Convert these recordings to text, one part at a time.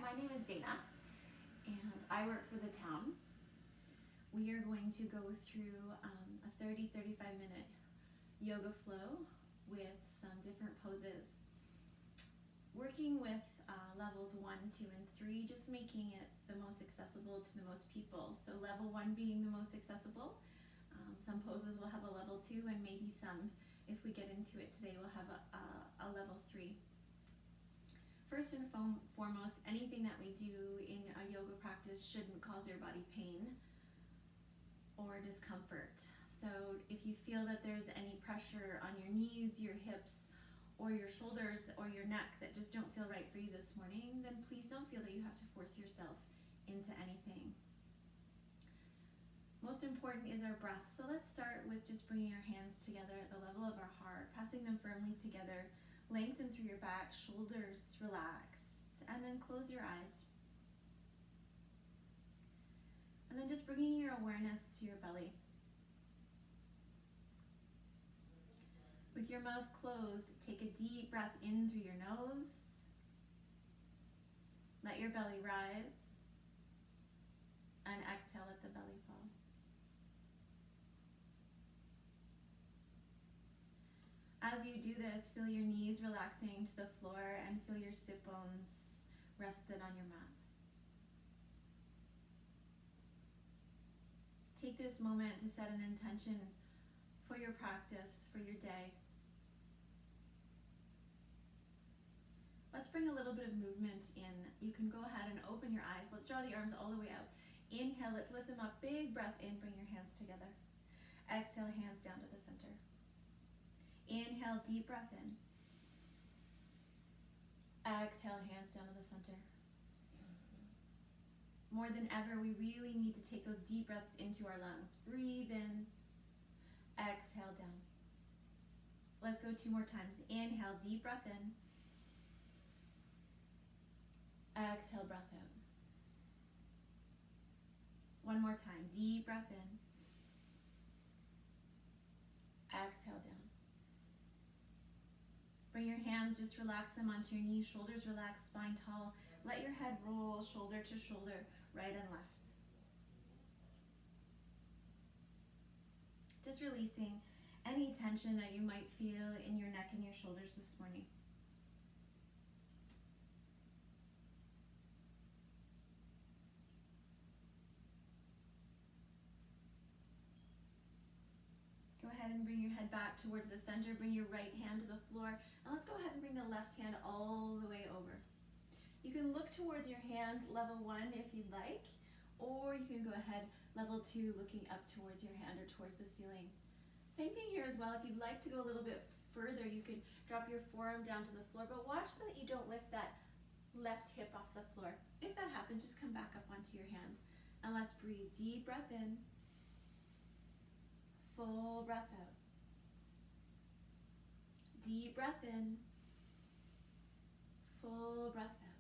my name is Dana, and I work for the town. We are going to go through a 30-35 minute yoga flow with some different poses. Working with levels 1, 2, and 3, just making it the most accessible to the most people. So level 1 being the most accessible. Some poses will have a level 2, and maybe some, if we get into it today, will have a level 3. First and foremost, anything that we do in a yoga practice shouldn't cause your body pain or discomfort. So if you feel that there's any pressure on your knees, your hips, or your shoulders, or your neck that just don't feel right for you this morning, then please don't feel that you have to force yourself into anything. Most important is our breath. So let's start with just bringing our hands together at the level of our heart, pressing them firmly together. Lengthen through your back, shoulders relax, and then close your eyes. And then just bringing your awareness to your belly. With your mouth closed, take a deep breath in through your nose. Let your belly rise, and exhale, let the belly fall. As you do this, feel your knees relaxing to the floor and feel your sit bones rested on your mat. Take this moment to set an intention for your practice, for your day. Let's bring a little bit of movement in. You can go ahead and open your eyes. Let's draw the arms all the way out. Inhale, let's lift them up. Big breath in, bring your hands together. Exhale, hands down to the center. Inhale, deep breath in. Exhale, hands down to the center. More than ever, we really need to take those deep breaths into our lungs. Breathe in. Exhale, down. Let's go 2 more times. Inhale, deep breath in. Exhale, breath out. 1 more time. Deep breath in. Exhale, down. Bring your hands, just relax them onto your knees, shoulders relaxed, spine tall. Let your head roll shoulder to shoulder, right and left. Just releasing any tension that you might feel in your neck and your shoulders this morning. Go ahead and bring your head back towards the center. Bring your right hand to the floor. And let's go ahead and bring the left hand all the way over. You can look towards your hands, level 1 if you'd like, or you can go ahead, level 2, looking up towards your hand or towards the ceiling. Same thing here as well. If you'd like to go a little bit further, you can drop your forearm down to the floor, but watch that you don't lift that left hip off the floor. If that happens, just come back up onto your hand. And let's breathe. Deep breath in. Full breath out. Deep breath in. Full breath out.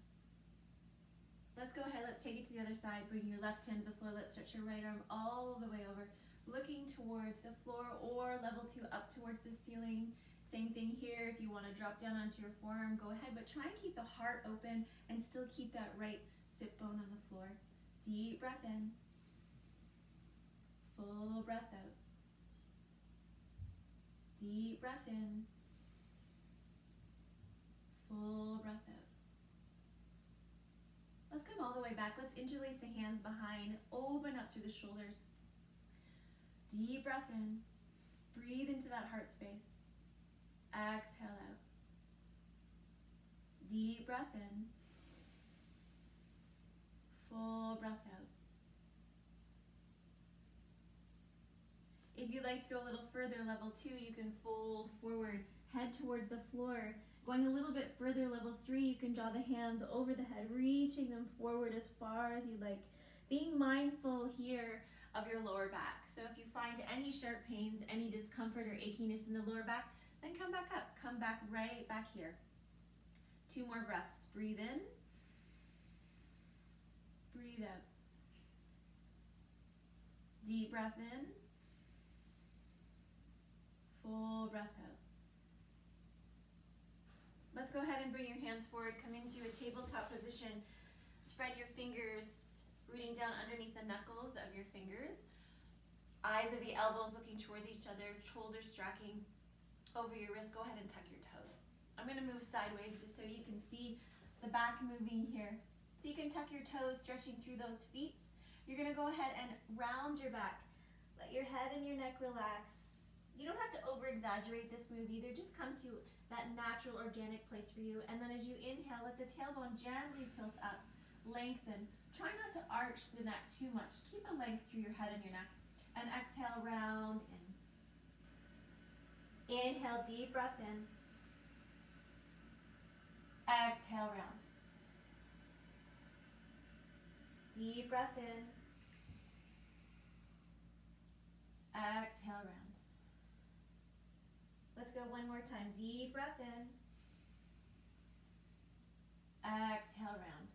Let's go ahead, let's take it to the other side. Bring your left hand to the floor. Let's stretch your right arm all the way over, looking towards the floor, or level 2 up towards the ceiling. Same thing here. If you want to drop down onto your forearm, go ahead, but try and keep the heart open and still keep that right sit bone on the floor. Deep breath in. Full breath out. Deep breath in. Full breath out. Let's come all the way back. Let's interlace the hands behind. Open up through the shoulders. Deep breath in. Breathe into that heart space. Exhale out. Deep breath in. Full breath out. If you'd like to go a little further, level 2, you can fold forward, head towards the floor. Going a little bit further, level 3, you can draw the hands over the head, reaching them forward as far as you like. Being mindful here of your lower back. So if you find any sharp pains, any discomfort or achiness in the lower back, then come back up. Come back right back here. 2 more breaths. Breathe in. Breathe out. Deep breath in. Full breath out. Let's go ahead and bring your hands forward. Come into a tabletop position. Spread your fingers, rooting down underneath the knuckles of your fingers. Eyes of the elbows looking towards each other, shoulders striking over your wrist. Go ahead and tuck your toes. I'm going to move sideways just so you can see the back moving here. So you can tuck your toes, stretching through those feet. You're going to go ahead and round your back. Let your head and your neck relax. You don't have to over-exaggerate this move either. Just come to that natural, organic place for you. And then as you inhale, let the tailbone gently tilt up. Lengthen. Try not to arch the neck too much. Keep a length through your head and your neck. And exhale, round in. Inhale, deep breath in. Exhale, round. Deep breath in. Exhale, round. Let's go one more time. Deep breath in. Exhale, round.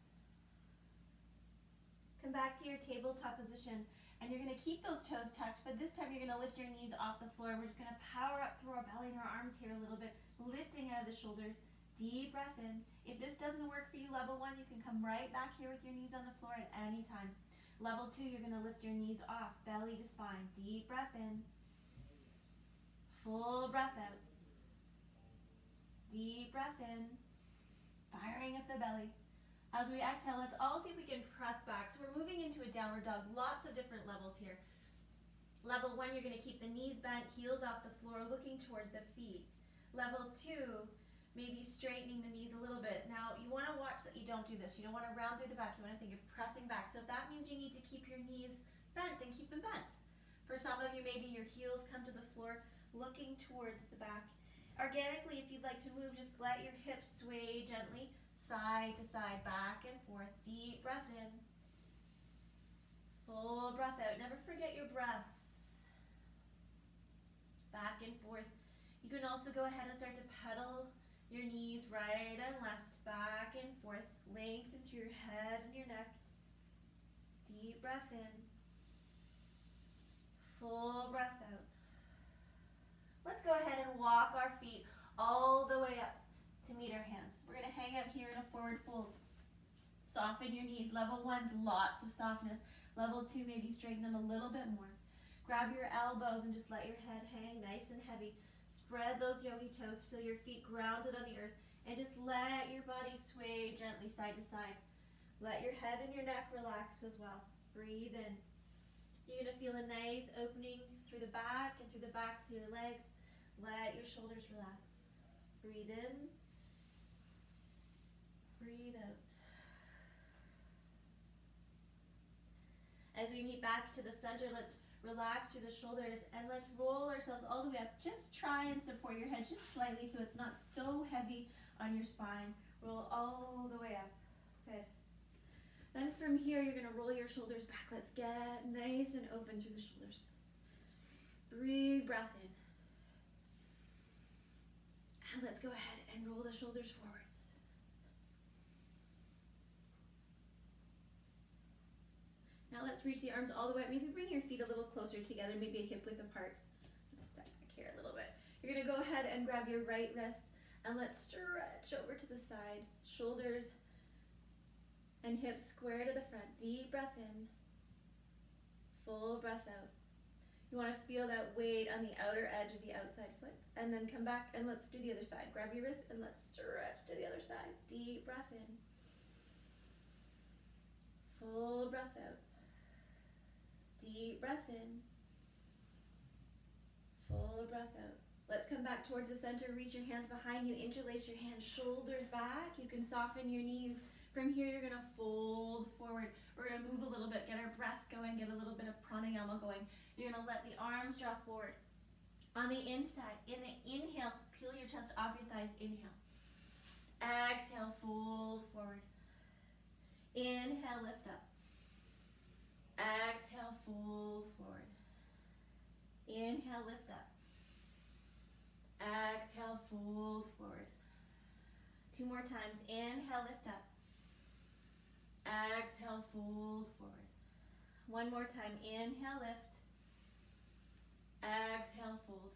Come back to your tabletop position, and you're going to keep those toes tucked, but this time you're going to lift your knees off the floor. We're just going to power up through our belly and our arms here a little bit, lifting out of the shoulders. Deep breath in. If this doesn't work for you, level 1, you can come right back here with your knees on the floor at any time. Level 2, you're going to lift your knees off, belly to spine. Deep breath in. Full breath out. Deep breath in. Firing up the belly. As we exhale, let's all see if we can press back. So we're moving into a downward dog. Lots of different levels here. Level 1, you're going to keep the knees bent, heels off the floor, looking towards the feet. Level 2, maybe straightening the knees a little bit. Now, you want to watch that you don't do this. You don't want to round through the back. You want to think of pressing back. So if that means you need to keep your knees bent, then keep them bent. For some of you, maybe your heels come to the floor, looking towards the back. Organically, if you'd like to move, just let your hips sway gently, side to side, back and forth. Deep breath in. Full breath out. Never forget your breath. Back and forth. You can also go ahead and start to pedal your knees right and left, back and forth. Lengthen through your head and your neck. Deep breath in. Full breath out. Let's go ahead and walk our feet all the way up to meet our hands. We're going to hang out here in a forward fold. Soften your knees. Level 1's lots of softness. Level 2, maybe straighten them a little bit more. Grab your elbows and just let your head hang nice and heavy. Spread those yogi toes. Feel your feet grounded on the earth. And just let your body sway gently side to side. Let your head and your neck relax as well. Breathe in. You're going to feel a nice opening through the back and through the backs of your legs. Let your shoulders relax. Breathe in. Breathe out. As we meet back to the center, let's relax through the shoulders and let's roll ourselves all the way up. Just try and support your head just slightly so it's not so heavy on your spine. Roll all the way up. Good. Then from here, you're going to roll your shoulders back. Let's get nice and open through the shoulders. Breathe, breath in. And let's go ahead and roll the shoulders forward. Now let's reach the arms all the way up. Maybe bring your feet a little closer together, maybe a hip width apart. Let's step back here a little bit. You're going to go ahead and grab your right wrist and let's stretch over to the side. Shoulders and hips square to the front. Deep breath in. Full breath out. You want to feel that weight on the outer edge of the outside foot. And then come back and let's do the other side. Grab your wrist and let's stretch to the other side. Deep breath in. Full breath out. Deep breath in. Full breath out. Let's come back towards the center. Reach your hands behind you. Interlace your hands, shoulders back. You can soften your knees. From here, you're going to fold forward. We're going to move a little bit, get our breath going, get a little bit of pranayama going. You're going to let the arms draw forward. On the inside, in the inhale, peel your chest off your thighs. Inhale. Exhale, fold forward. Inhale, lift up. Exhale, fold forward. Inhale, lift up. Exhale, fold forward. 2 more times. Inhale, lift up. Exhale, fold forward. 1 more time. Inhale, lift. Exhale, fold.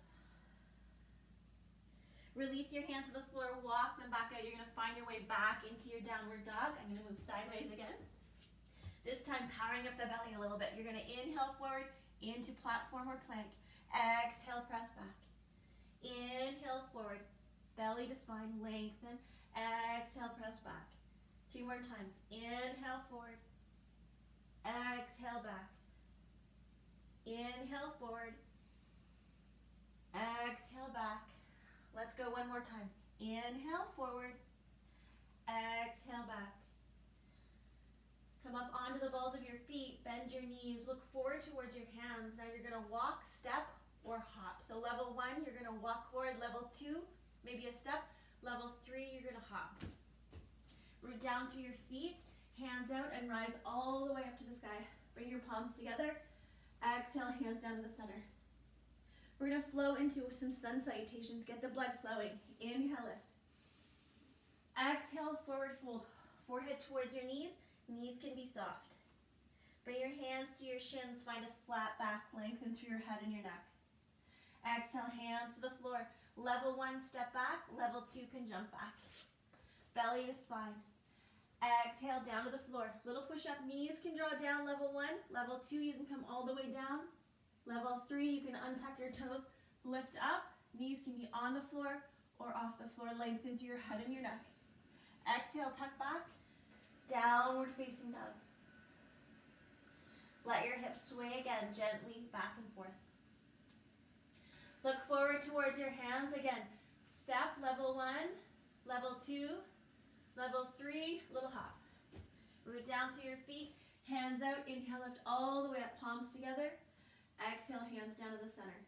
Release your hands to the floor, walk them back out. You're gonna find your way back into your downward dog. I'm gonna move sideways again. This time powering up the belly a little bit. You're gonna inhale forward into platform or plank. Exhale, press back. Inhale forward, belly to spine, lengthen. Exhale, press back. 2 more times. Inhale forward. Exhale back. Inhale forward. Exhale back. Let's go one more time. Inhale forward. Exhale back. Come up onto the balls of your feet. Bend your knees. Look forward towards your hands. Now you're going to walk, step, or hop. So level 1, you're going to walk forward. Level 2, maybe a step. Level 3, you're going to hop. Root down through your feet. Hands out and rise all the way up to the sky. Bring your palms together. Exhale, hands down to the center. We're going to flow into some sun salutations. Get the blood flowing. Inhale, lift. Exhale, forward fold. Forehead towards your knees. Knees can be soft. Bring your hands to your shins. Find a flat back. Lengthen through your head and your neck. Exhale, hands to the floor. Level 1, step back. Level 2 can jump back. Belly to spine. Exhale, down to the floor. Little push-up. Knees can draw down. Level 1. Level 2, you can come all the way down. Level 3, you can untuck your toes, lift up. Knees can be on the floor or off the floor. Lengthen through your head and your neck. Exhale, tuck back. Downward facing dog. Let your hips sway again, gently back and forth. Look forward towards your hands again. Step, level 1, level 2, level 3, little hop. Root down through your feet, hands out, inhale, lift all the way up, palms together. Exhale, hands down to the center.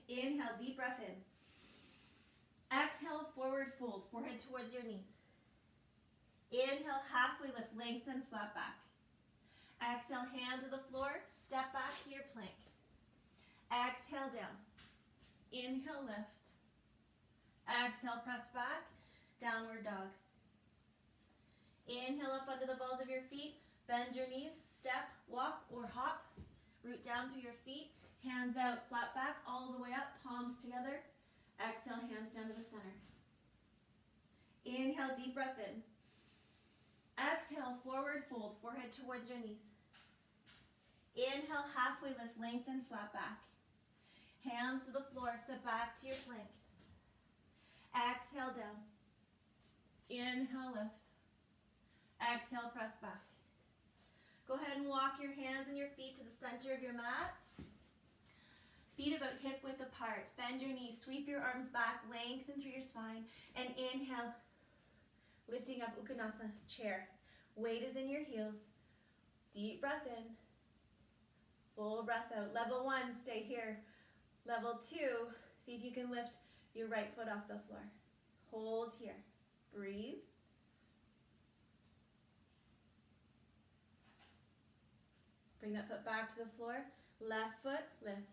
Inhale, deep breath in. Exhale, forward fold, forehead towards your knees. Inhale, halfway lift, lengthen, flat back. Exhale, hand to the floor, step back to your plank. Exhale, down. Inhale, lift. Exhale, press back, downward dog. Inhale up onto the balls of your feet, bend your knees, step, walk, or hop. Root down through your feet, hands out, flat back, all the way up, palms together. Exhale, hands down to the center. Inhale, deep breath in. Exhale, forward fold, forehead towards your knees. Inhale, halfway lift, lengthen, flat back. Hands to the floor, step back to your plank. Exhale, down. Inhale, lift. Exhale, press back. Go ahead and walk your hands and your feet to the center of your mat. Feet about hip width apart. Bend your knees, sweep your arms back, lengthen through your spine, and inhale, lifting up Uttanasana, chair. Weight is in your heels. Deep breath in. Full breath out. Level 1, stay here. Level 2, see if you can lift your right foot off the floor. Hold here. Breathe. Bring that foot back to the floor. Left foot lifts.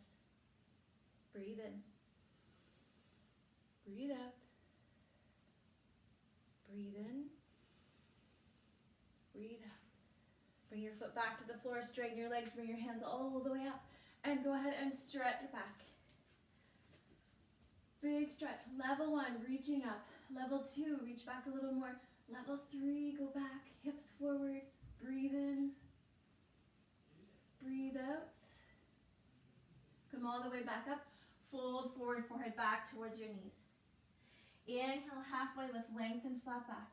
Breathe in. Breathe out. Breathe in. Breathe out. Bring your foot back to the floor. Straighten your legs. Bring your hands all the way up. And go ahead and stretch back. Big stretch. Level 1, reaching up. Level 2, reach back a little more. Level 3, go back. Hips forward. Breathe in. Breathe out. Come all the way back up. Fold forward, forehead back towards your knees. Inhale, halfway lift, lengthen, flat back.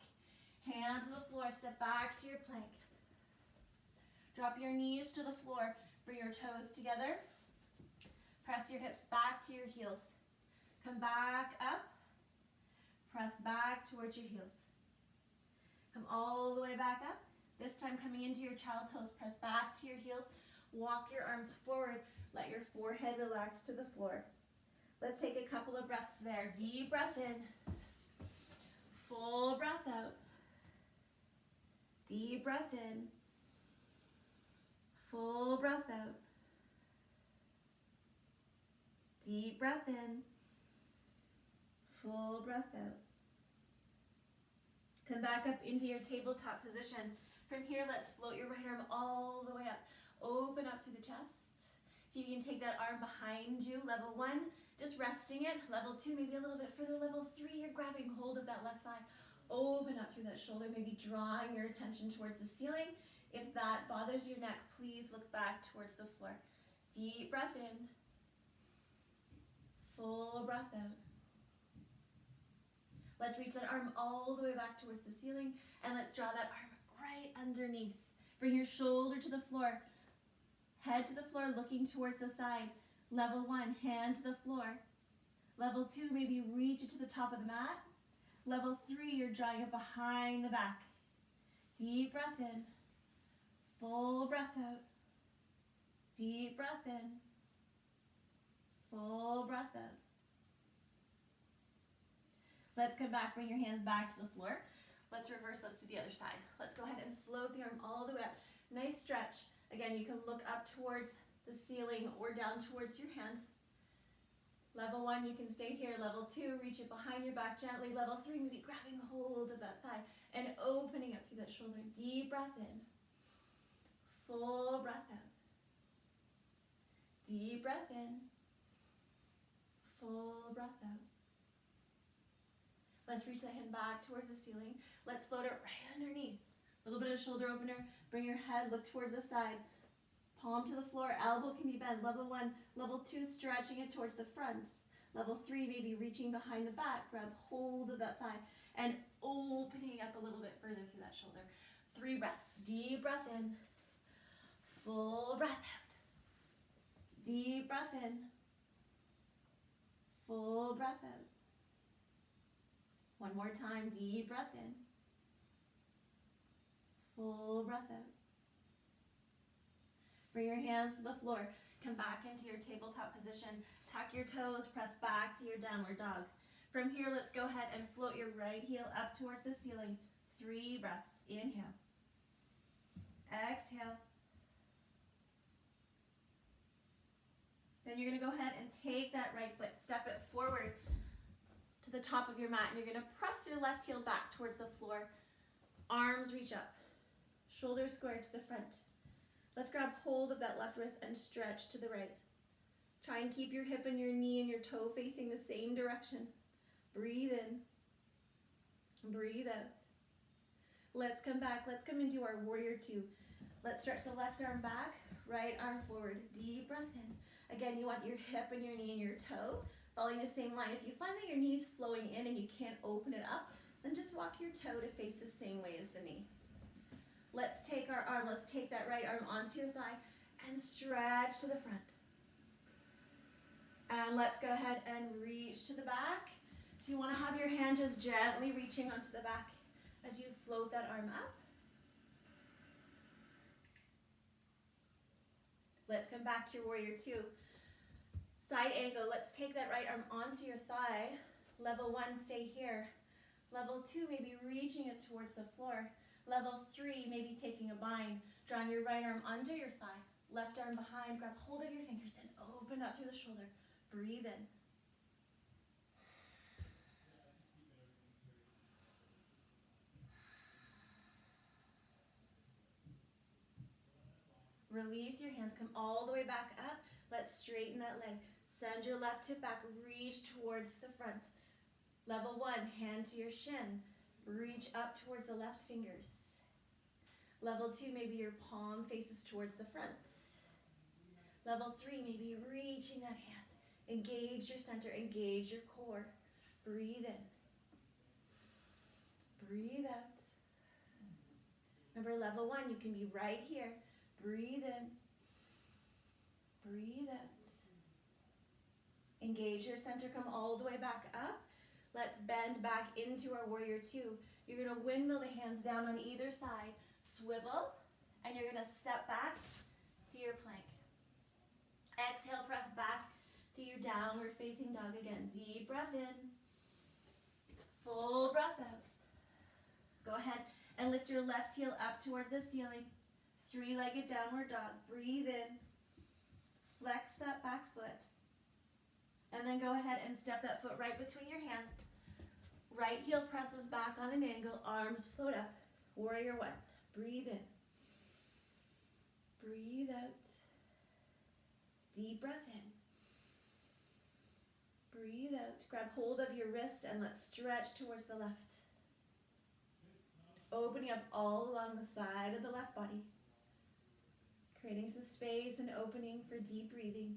Hands to the floor, step back to your plank. Drop your knees to the floor, bring your toes together. Press your hips back to your heels. Come back up. Press back towards your heels. Come all the way back up. This time coming into your child's pose, press back to your heels. Walk your arms forward. Let your forehead relax to the floor. Let's take a couple of breaths there. Deep breath in. Full breath out. Deep breath in. Full breath out. Deep breath in. Full breath out. Come back up into your tabletop position. From here, let's float your right arm all the way up. Open up through the chest. See if you can take that arm behind you. Level 1, just resting it. Level 2, maybe a little bit further. Level 3, you're grabbing hold of that left thigh. Open up through that shoulder, maybe drawing your attention towards the ceiling. If that bothers your neck, please look back towards the floor. Deep breath in. Full breath out. Let's reach that arm all the way back towards the ceiling, and let's draw that arm right underneath. Bring your shoulder to the floor. Head to the floor, looking towards the side. Level 1, hand to the floor. Level 2, maybe reach it to the top of the mat. Level 3, you're drawing it behind the back. Deep breath in. Full breath out. Deep breath in. Full breath out. Let's come back, bring your hands back to the floor. Let's reverse, let's do the other side. Let's go ahead and float the arm all the way up. Nice stretch. Again, you can look up towards the ceiling or down towards your hands. Level 1, you can stay here. Level 2, reach it behind your back gently. Level 3, maybe grabbing hold of that thigh and opening up through that shoulder. Deep breath in. Full breath out. Deep breath in. Full breath out. Let's reach that hand back towards the ceiling. Let's float it right underneath. A little bit of shoulder opener. Bring your head, look towards the side. Palm to the floor, elbow can be bent. Level 1, level 2, stretching it towards the front. Level 3, maybe reaching behind the back. Grab hold of that thigh and opening up a little bit further through that shoulder. 3 breaths. Deep breath in. Full breath out. Deep breath in. Full breath out. One more time. Deep breath in. Full breath out. Bring your hands to the floor. Come back into your tabletop position. Tuck your toes, press back to your downward dog. From here, let's go ahead and float your right heel up towards the ceiling. 3 breaths. Inhale. Exhale. Then you're going to go ahead and take that right foot, step it forward to the top of your mat, and you're going to press your left heel back towards the floor. Arms reach up. Shoulders square to the front. Let's grab hold of that left wrist and stretch to the right. Try and keep your hip and your knee and your toe facing the same direction. Breathe in. Breathe out. Let's come back. Let's come into our warrior 2. Let's stretch the left arm back, right arm forward. Deep breath in. Again, you want your hip and your knee and your toe following the same line. If you find that your knee's flowing in and you can't open it up, then just walk your toe to face the same way as the knee. Let's take our arm, let's take that right arm onto your thigh and stretch to the front. And let's go ahead and reach to the back. So you want to have your hand just gently reaching onto the back as you float that arm up. Let's come back to your warrior 2. Side angle, let's take that right arm onto your thigh. Level 1, stay here. Level 2, maybe reaching it towards the floor. Level 3, maybe taking a bind, drawing your right arm under your thigh, left arm behind, grab hold of your fingers and open up through the shoulder. Breathe in. Release your hands, come all the way back up. Let's straighten that leg. Send your left hip back, reach towards the front. Level 1, hand to your shin. Reach up towards the left fingers. Level 2, maybe your palm faces towards the front. Level 3, maybe reaching that hand. Engage your center, engage your core. Breathe in. Breathe out. Remember, level 1, you can be right here. Breathe in. Breathe out. Engage your center, come all the way back up. Let's bend back into our warrior 2. You're going to windmill the hands down on either side. Swivel, and you're going to step back to your plank. Exhale, press back to your downward facing dog again. Deep breath in. Full breath out. Go ahead and lift your left heel up toward the ceiling. 3-legged downward dog. Breathe in. Flex that back foot. And then go ahead and step that foot right between your hands. Right heel presses back on an angle. Arms float up. Warrior 1. Breathe in. Breathe out. Deep breath in. Breathe out. Grab hold of your wrist and let's stretch towards the left. Opening up all along the side of the left body. Creating some space and opening for deep breathing.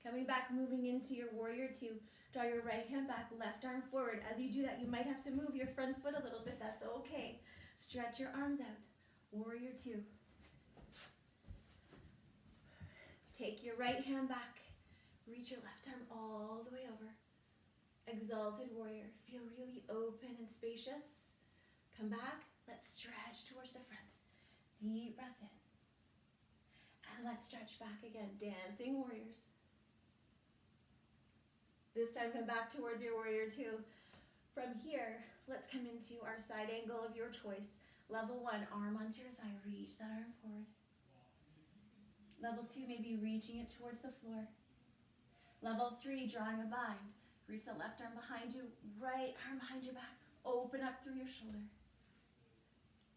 Coming back, moving into your warrior two. Draw your right hand back, left arm forward. As you do that, you might have to move your front foot a little bit. That's okay. Stretch your arms out. Warrior two. Take your right hand back. Reach your left arm all the way over. Exalted warrior. Feel really open and spacious. Come back. Let's stretch towards the front. Deep breath in. And let's stretch back again. Dancing warriors. This time come back towards your warrior two. From here, let's come into our side angle of your choice. Level one, arm onto your thigh. Reach that arm forward. Level two, maybe reaching it towards the floor. Level three, drawing a bind. Reach the left arm behind you, right arm behind your back. Open up through your shoulder.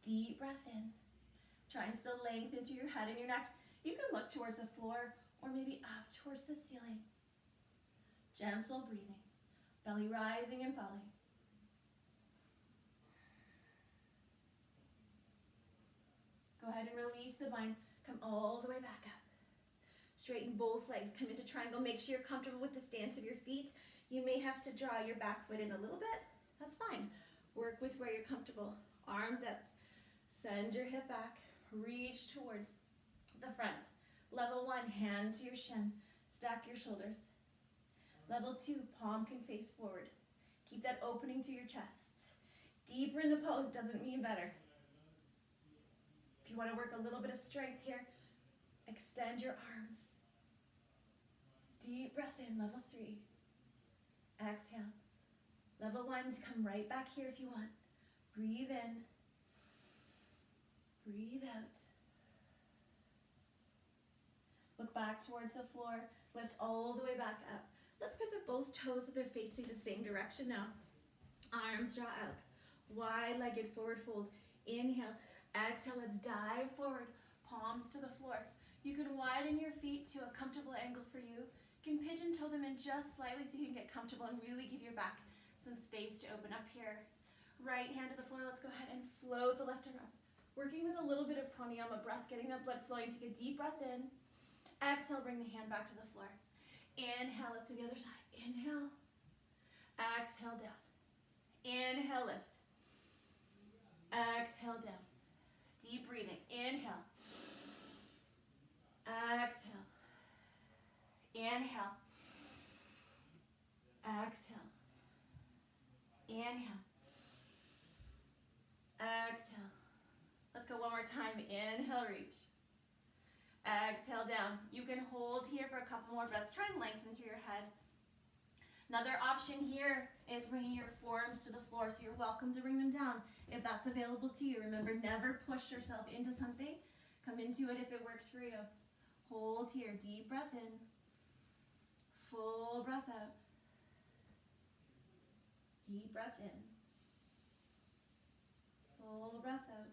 Deep breath in. Try and still lengthen through your head and your neck. You can look towards the floor or maybe up towards the ceiling. Gentle breathing. Belly rising and falling. Go ahead and release the bind. Come all the way back up. Straighten both legs. Come into triangle. Make sure you're comfortable with the stance of your feet. You may have to draw your back foot in a little bit. That's fine. Work with where you're comfortable. Arms up. Send your hip back. Reach towards the front. Level one, hand to your shin. Stack your shoulders. Level two, palm can face forward. Keep that opening through your chest. Deeper in the pose doesn't mean better. If you want to work a little bit of strength here, extend your arms. Deep breath in, level three. Exhale. Level ones, come right back here if you want. Breathe in. Breathe out. Look back towards the floor. Lift all the way back up. Let's pivot both toes so they're facing the same direction now. Arms draw out. Wide-legged forward fold. Inhale. Exhale. Let's dive forward. Palms to the floor. You can widen your feet to a comfortable angle for you. You can pigeon toe them in just slightly so you can get comfortable and really give your back some space to open up here. Right hand to the floor. Let's go ahead and float the left arm up. Working with a little bit of pranayama breath, getting that blood flowing. Take a deep breath in. Exhale, bring the hand back to the floor. Inhale, let's do the other side. Inhale. Exhale, down. Inhale, lift. Exhale, down. Deep breathing. Inhale. Exhale. Inhale. Exhale. Inhale. Exhale. Let's go one more time. Inhale, reach. Exhale, down. You can hold here for a couple more breaths. Try and lengthen through your head. Another option here is bringing your forearms to the floor, so you're welcome to bring them down if that's available to you. Remember, never push yourself into something. Come into it if it works for you. Hold here. Deep breath in. Full breath out. Deep breath in. Full breath out.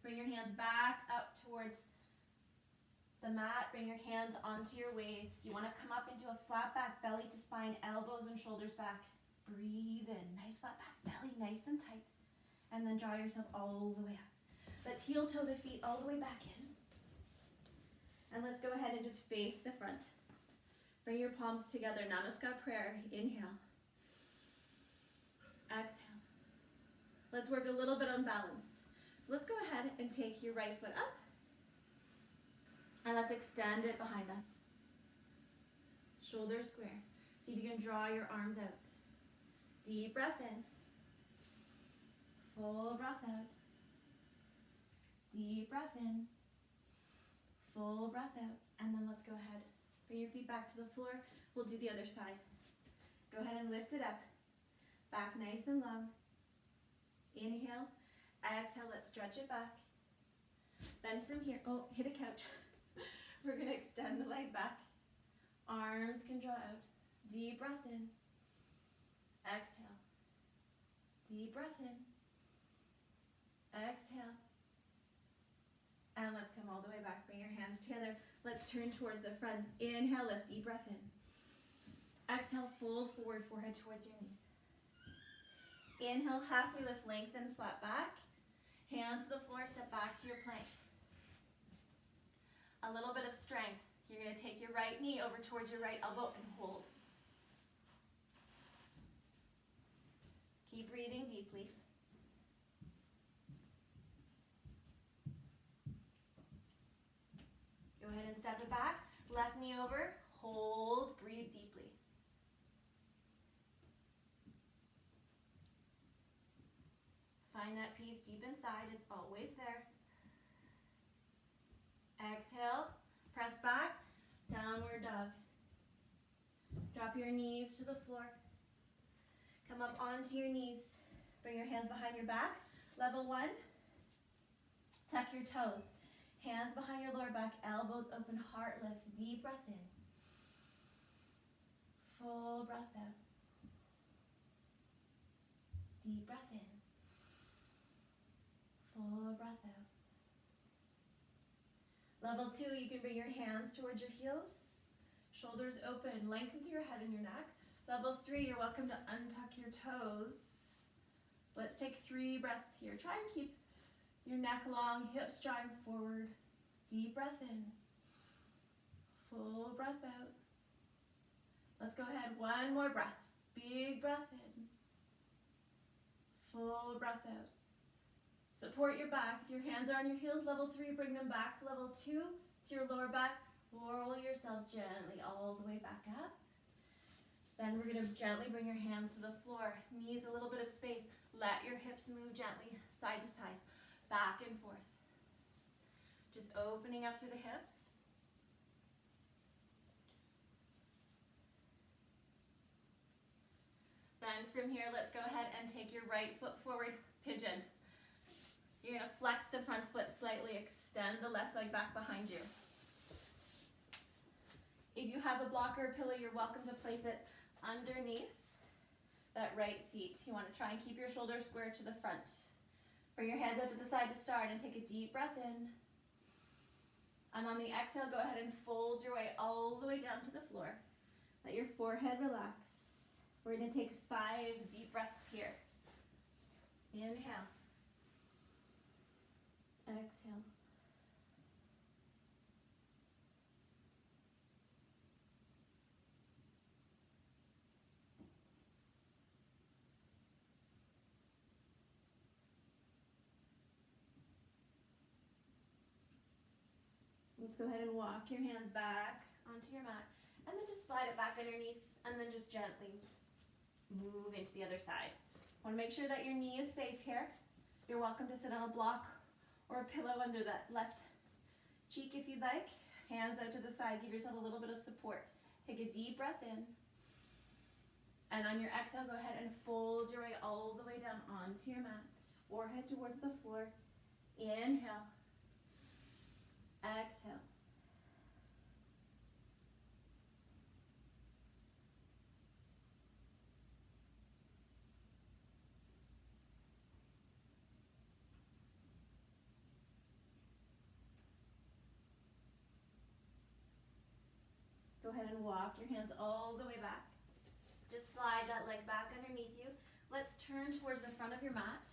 Bring your hands back up towards the mat. Bring your hands onto your waist. You want to come up into a flat back, belly to spine, elbows and shoulders back. Breathe in. Nice flat back, belly nice and tight. And then draw yourself all the way up. Let's heel toe the feet all the way back in. And let's go ahead and just face the front. Bring your palms together. Namaskar prayer. Inhale. Exhale. Let's work a little bit on balance. So let's go ahead and take your right foot up. And let's extend it behind us. Shoulders square. See if you can draw your arms out. Deep breath in. Full breath out. Deep breath in. Full breath out. And then let's go ahead. Bring your feet back to the floor. We'll do the other side. Go ahead and lift it up. Back nice and long. Inhale. Exhale. Let's stretch it back. Then from here, hit a couch. We're going to extend the leg back. Arms can draw out. Deep breath in. Exhale. Deep breath in. Exhale. And let's come all the way back. Bring your hands together. Let's turn towards the front. Inhale, lift, deep breath in. Exhale, fold forward, forehead towards your knees. Inhale, halfway lift, lengthen, flat back. Hands to the floor, step back to your plank. A little bit of strength. You're going to take your right knee over towards your right elbow and hold. Keep breathing deeply. Go ahead and step it back. Left knee over, hold, breathe deeply. Find that peace deep inside, it's always there. Exhale, press back, downward dog. Drop your knees to the floor. Come up onto your knees. Bring your hands behind your back. Level 1. Tuck your toes. Hands behind your lower back, elbows open, heart lifts. Deep breath in. Full breath out. Deep breath in. Full breath out. Level 2, you can bring your hands towards your heels. Shoulders open, lengthen through your head and your neck. Level 3, you're welcome to untuck your toes. Let's take 3 breaths here. Try and keep your neck long, hips drawing forward. Deep breath in. Full breath out. Let's go ahead, 1 more breath. Big breath in. Full breath out. Support your back. If your hands are on your heels, level 3, bring them back. Level 2, to your lower back. Roll yourself gently all the way back up. Then we're going to gently bring your hands to the floor. Knees a little bit of space. Let your hips move gently side to side, back and forth. Just opening up through the hips. Then from here, let's go ahead and take your right foot forward, pigeon. You're going to flex the front foot slightly, extend the left leg back behind you. If you have a blocker or pillow, you're welcome to place it underneath that right seat. You want to try and keep your shoulders square to the front. Bring your hands out to the side to start and take a deep breath in. And on the exhale, go ahead and fold your way all the way down to the floor. Let your forehead relax. We're going to take 5 deep breaths here. Inhale. Exhale. Let's go ahead and walk your hands back onto your mat, and then just slide it back underneath, and then just gently move into the other side. Want to make sure that your knee is safe here. You're welcome to sit on a block or a pillow under that left cheek if you'd like. Hands out to the side, give yourself a little bit of support. Take a deep breath in, and on your exhale, go ahead and fold your way all the way down onto your mat. Forehead towards the floor. Inhale. Exhale. Go ahead and walk your hands all the way back. Just slide that leg back underneath you. Let's turn towards the front of your mat.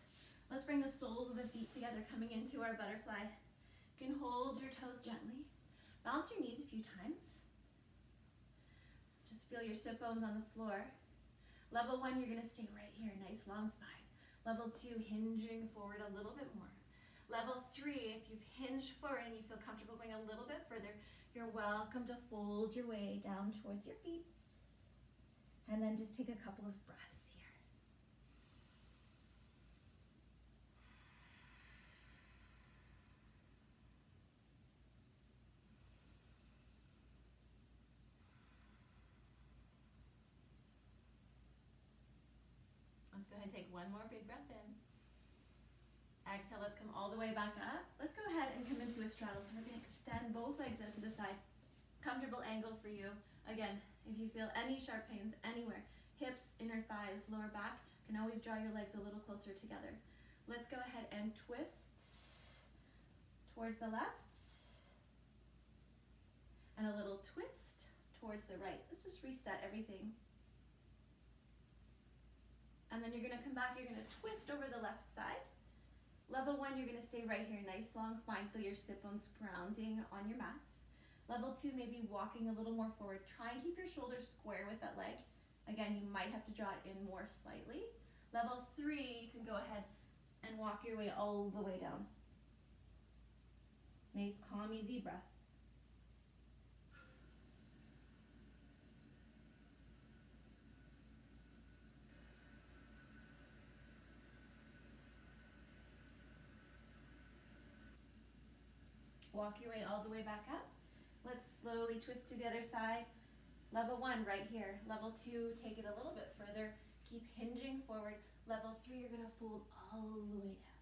Let's bring the soles of the feet together, coming into our butterfly. You can hold your toes gently. Bounce your knees a few times. Just feel your sit bones on the floor. Level 1, you're going to stay right here, nice long spine. Level 2, hinging forward a little bit more. Level 3, if you've hinged forward and you feel comfortable going a little bit further, you're welcome to fold your way down towards your feet. And then just take a couple of breaths here. Let's go ahead and take one more big breath in. Exhale, let's come all the way back up. Let's go ahead and come into a straddle. So we're going to extend both legs out to the side. Comfortable angle for you. Again, if you feel any sharp pains anywhere, hips, inner thighs, lower back, you can always draw your legs a little closer together. Let's go ahead and twist towards the left. And a little twist towards the right. Let's just reset everything. And then you're gonna come back, you're gonna twist over the left side. Level 1, you're gonna stay right here, nice long spine, feel your sit bones grounding on your mat. Level 2, maybe walking a little more forward. Try and keep your shoulders square with that leg. Again, you might have to draw it in more slightly. Level 3, you can go ahead and walk your way all the way down. Nice, calm, easy breath. Walk your way all the way back up. Let's slowly twist to the other side. Level 1, right here. Level 2, take it a little bit further. Keep hinging forward. Level 3, you're gonna fold all the way down.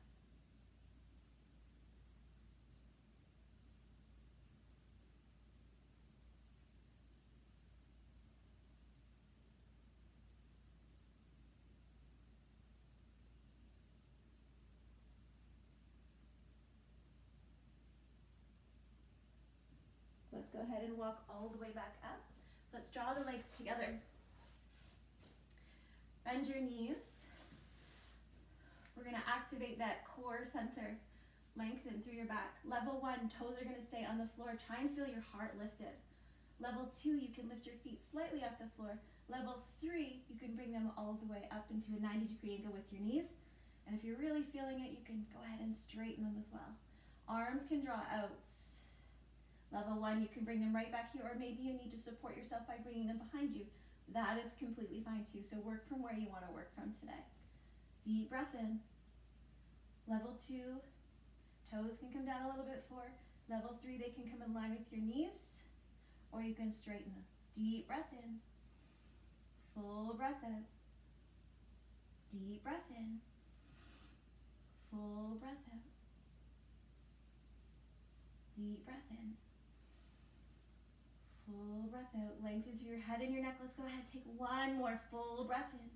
Let's go ahead and walk all the way back up. Let's draw the legs together. Bend your knees. We're gonna activate that core center. Lengthen through your back. Level 1, toes are gonna stay on the floor. Try and feel your heart lifted. Level 2, you can lift your feet slightly off the floor. Level 3, you can bring them all the way up into a 90-degree angle with your knees. And if you're really feeling it, you can go ahead and straighten them as well. Arms can draw out. Level 1, you can bring them right back here, or maybe you need to support yourself by bringing them behind you. That is completely fine too. So work from where you want to work from today. Deep breath in. Level 2, toes can come down a little bit forward. Level 3, they can come in line with your knees, or you can straighten them. Deep breath in. Full breath out. Deep breath in. Full breath out. Deep breath in. Full breath out. Lengthen through your head and your neck. Let's go ahead, take one more full breath in.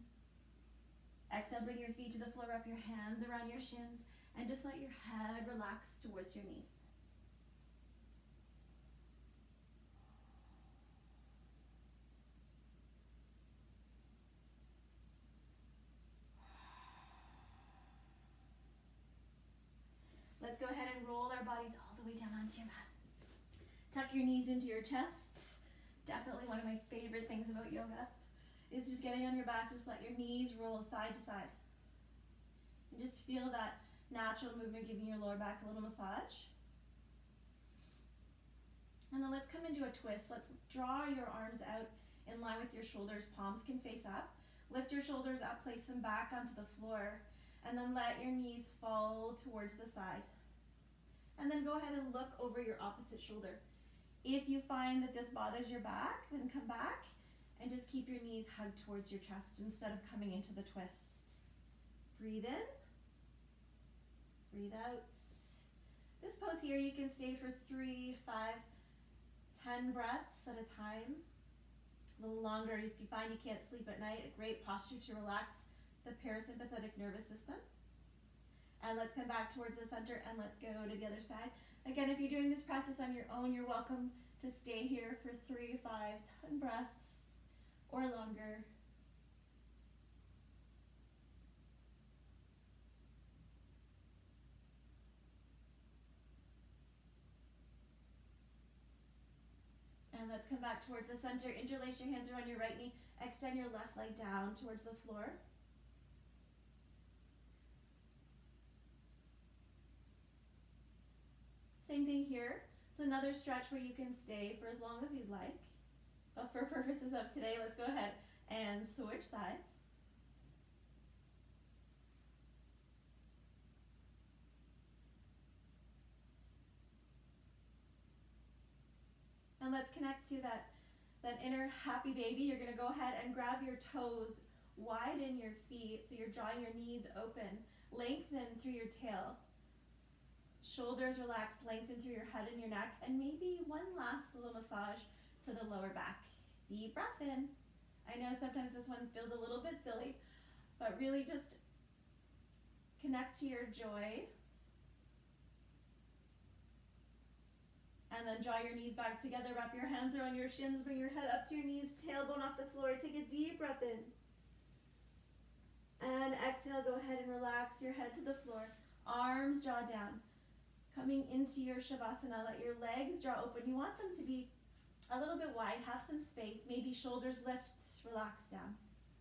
Exhale, bring your feet to the floor, wrap your hands around your shins, and just let your head relax towards your knees. Let's go ahead and roll our bodies all the way down onto your mat. Tuck your knees into your chest. Definitely one of my favorite things about yoga is just getting on your back. Just let your knees roll side to side. And just feel that natural movement, giving your lower back a little massage. And then let's come into a twist. Let's draw your arms out in line with your shoulders. Palms can face up. Lift your shoulders up, place them back onto the floor, and then let your knees fall towards the side. And then go ahead and look over your opposite shoulder. If you find that this bothers your back, then come back and just keep your knees hugged towards your chest instead of coming into the twist. Breathe in, breathe out. This pose here, you can stay for 3, 5, 10 breaths at a time. A little longer if you find you can't sleep at night. A great posture to relax the parasympathetic nervous system. And let's come back towards the center and let's go to the other side. Again, if you're doing this practice on your own, you're welcome to stay here for 3, 5, 10 breaths or longer. And let's come back towards the center. Interlace your hands around your right knee. Extend your left leg down towards the floor. Same thing here. It's another stretch where you can stay for as long as you'd like. But for purposes of today, let's go ahead and switch sides. And let's connect to that inner happy baby. You're going to go ahead and grab your toes, widen your feet so you're drawing your knees open. Lengthen through your tail. Shoulders relax, lengthen through your head and your neck, and maybe one last little massage for the lower back. Deep breath in. I know sometimes this one feels a little bit silly, but really just connect to your joy. And then draw your knees back together, wrap your hands around your shins, bring your head up to your knees, tailbone off the floor. Take a deep breath in. And exhale, go ahead and relax your head to the floor. Arms draw down. Coming into your Shavasana, let your legs draw open. You want them to be a little bit wide, have some space, maybe shoulders lift, relax down.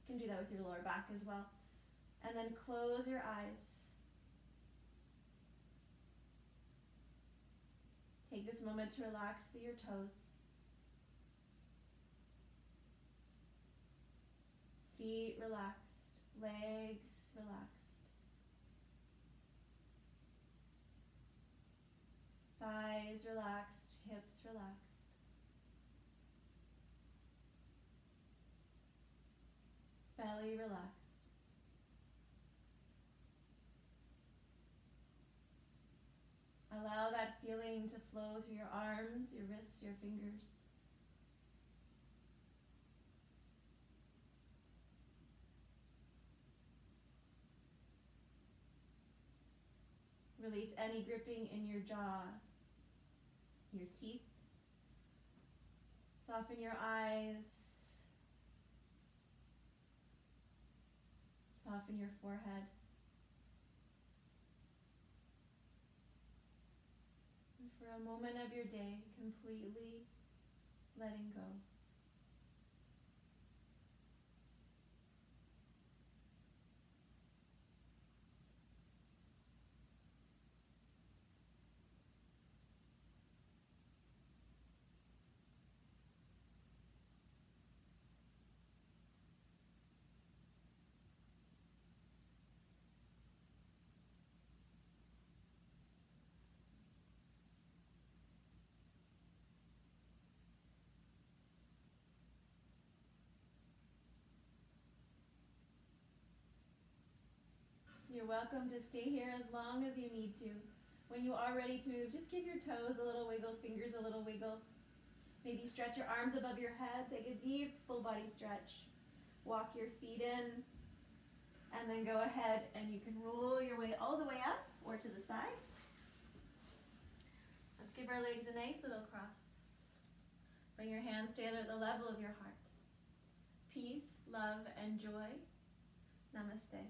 You can do that with your lower back as well. And then close your eyes. Take this moment to relax through your toes. Feet relaxed, legs relaxed. Thighs relaxed, hips relaxed. Belly relaxed. Allow that feeling to flow through your arms, your wrists, your fingers. Release any gripping in your jaw, your teeth. Soften your eyes. Soften your forehead. And for a moment of your day, completely letting go. You're welcome to stay here as long as you need to. When you are ready to move, just give your toes a little wiggle, fingers a little wiggle. Maybe stretch your arms above your head. Take a deep full body stretch. Walk your feet in, and then go ahead and you can roll your way all the way up or to the side. Let's give our legs a nice little cross. Bring your hands together at the level of your heart. Peace, love, and joy. Namaste.